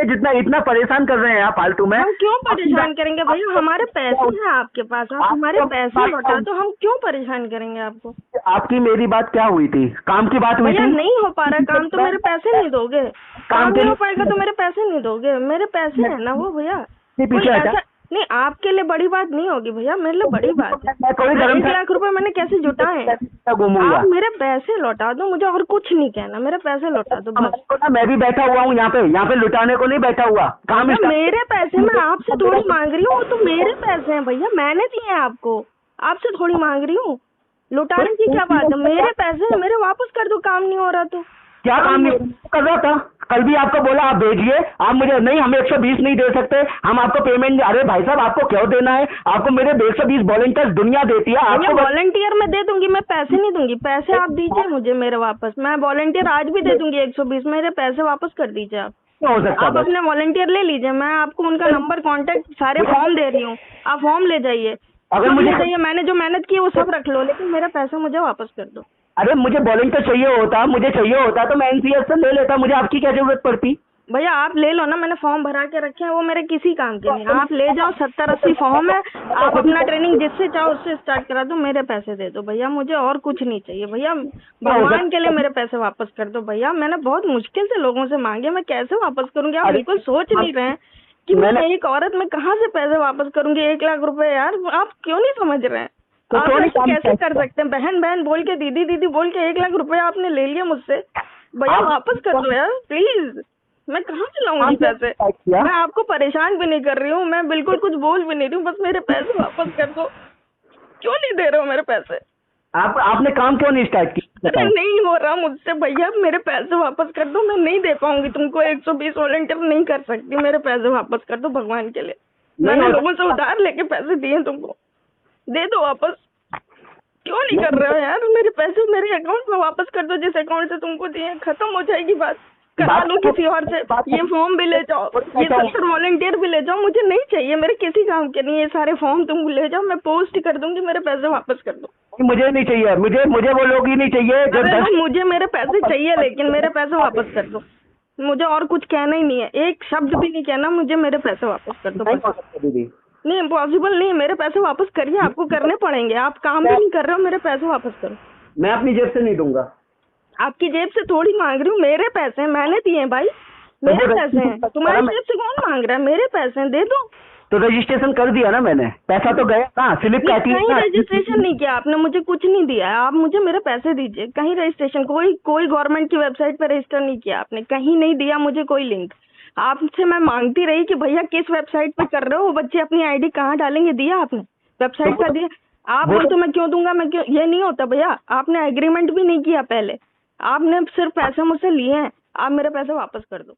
जितना इतना परेशान कर रहे हैं आप फालतू में। हम क्यों परेशान करेंगे भैया, हमारे पैसे हैं आपके पास, आप हमारे पैसे लौटा तो हम क्यों परेशान करेंगे आपको। आपकी मेरी बात क्या हुई थी, काम की बात हुई भैया थी। नहीं हो पा रहा काम तो मेरे पैसे नहीं दोगे, काम नहीं हो पाएगा तो मेरे पैसे नहीं दोगे, मेरे पैसे है ना वो भैया। पीछे हटा। नहीं आपके लिए बड़ी बात नहीं होगी भैया, मेरे लिए बड़ी बात है। 1 लाख रुपए मैंने कैसे जुटाए, आप मेरे पैसे लौटा दो, मुझे और कुछ नहीं कहना, मेरे पैसे लौटा दो बस। मैं भी बैठा हुआ हूँ यहाँ पे लुटाने को नहीं बैठा हुआ, काम मेरे पैसे मैं आपसे थोड़ी मांग रही हूँ, तो मेरे पैसे हैं भैया, मैंने दिए हैं आपको, आपसे थोड़ी मांग रही हूँ। लुटाने की क्या बात है, मेरे पैसे मेरे वापस कर दो, काम नहीं हो रहा तो। क्या काम नहीं कर रहा था, कल भी आपको बोला आप भेजिए, आप मुझे नहीं, हम 120 नहीं दे सकते, हम आपको पेमेंट। अरे भाई साहब आपको क्यों देना है, आपको मेरे 120 वॉलंटियर्स दुनिया देती है आपको। वॉलंटियर मैं दे दूंगी, मैं पैसे नहीं दूंगी, पैसे आप दीजिए मुझे मेरे वापस, मैं वॉलंटियर आज भी दे दूंगी 120, मेरे पैसे वापस कर दीजिए आप। हो सकता आप अपने वॉलंटियर ले लीजिए, मैं आपको उनका नंबर कॉन्टेक्ट सारे फॉर्म दे रही हूँ, आप फॉर्म ले जाइए, अगर मुझे चाहिए मैंने जो मेहनत की है वो सब रख लो, लेकिन मेरा पैसा मुझे वापस कर दो। अरे मुझे वॉलंटियर मुझे चाहिए होता तो मैं एनसीएस से ले लेता, मुझे आपकी क्या जरूरत पड़ती। भैया आप ले लो ना, मैंने फॉर्म भरा के रखे हैं, वो मेरे किसी काम के नहीं, आप ले जाओ, 70-80 फॉर्म है, आप अपना ट्रेनिंग जिससे चाहो उससे स्टार्ट करा दो, मेरे पैसे दे दो भैया, मुझे और कुछ नहीं चाहिए भैया, भगवान के लिए मेरे पैसे वापस कर दो भैया, मैंने बहुत मुश्किल से लोगों से मांगे, मैं कैसे वापस करूंगी, आप बिल्कुल सोच नहीं रहे हैं कि मैं एक औरत में कहाँ से पैसे वापस करूंगी, 1 लाख रुपए यार, आप क्यों नहीं समझ रहे हैं, आप कैसे कर सकते हैं, बहन बहन बोल के, दीदी दीदी बोल के 1 लाख रुपए आपने ले लिया मुझसे, भैया वापस कर दो यार प्लीज, मैं कहाँ से लाऊंगी पैसे, मैं आपको परेशान भी नहीं कर रही हूँ, मैं बिल्कुल कुछ बोल भी नहीं रही हूँ, बस मेरे पैसे वापस कर दो, क्यों नहीं दे रहे हो मेरे पैसे, आपने काम क्यों नहीं स्टार्ट किया। अरे नहीं हो रहा मुझसे भैया, मेरे पैसे वापस कर दो, मैं नहीं दे पाऊंगी तुमको, 120 वॉलंटियर नहीं कर सकती, मेरे पैसे वापस कर दो भगवान के लिए, मैंने लोगों से उधार लेके पैसे दिए तुमको, दे दो वापस, क्यों नहीं कर रहे हो यार, मेरे पैसे मेरे अकाउंट में वापस कर दो, जिस अकाउंट से तुमको दिए, खत्म हो जाएगी बात, करा लो किसी और से, ये फॉर्म भी ले जाओ, ये 70 वॉलंटियर भी ले जाओ, मुझे नहीं चाहिए, मेरे किसी काम के नहीं, ये सारे फॉर्म तुम ले जाओ, मैं पोस्ट कर दूंगी, मेरे पैसे वापस कर दो। मुझे नहीं चाहिए, मुझे वो लोग ही नहीं चाहिए जो मुझे मेरे पैसे चाहिए, लेकिन मेरे पैसे वापस कर दो, मुझे और कुछ कहना ही नहीं है, एक शब्द भी नहीं कहना, मुझे मेरे पैसे वापस कर दो। नहीं पॉसिबल नहीं, मेरे पैसे वापस करिए, आपको करने पड़ेंगे, आप काम भी नहीं कर रहे हो, मेरे पैसे वापस करो। मैं अपनी जेब से नहीं दूंगा, आपकी जेब से थोड़ी मांग रही हूँ, मेरे पैसे हैं, मैंने दिए हैं भाई, मेरे पैसे हैं, तुम्हारी जेब से कौन मांग रहा है, मेरे पैसे हैं, दे दो। तो रजिस्ट्रेशन कर दिया ना मैंने, पैसा तो गया ना, स्लिप काटी है, कहीं रजिस्ट्रेशन नहीं किया आपने, मुझे कुछ नहीं दिया है, आप मुझे मेरे पैसे दीजिए, कहीं रजिस्ट्रेशन कोई गवर्नमेंट की वेबसाइट पर रजिस्टर नहीं किया आपने, कहीं नहीं दिया मुझे कोई लिंक, आपसे मैं मांगती रही कि भैया किस वेबसाइट पे कर रहे हो, बच्चे अपनी आईडी कहाँ डालेंगे, दिया आपने, वेबसाइट का दिया, आप तो मैं क्यों दूंगा, मैं क्यों, ये नहीं होता भैया, आपने एग्रीमेंट भी नहीं किया पहले, आपने सिर्फ पैसे मुझसे लिए हैं, आप मेरे पैसे वापस कर दो।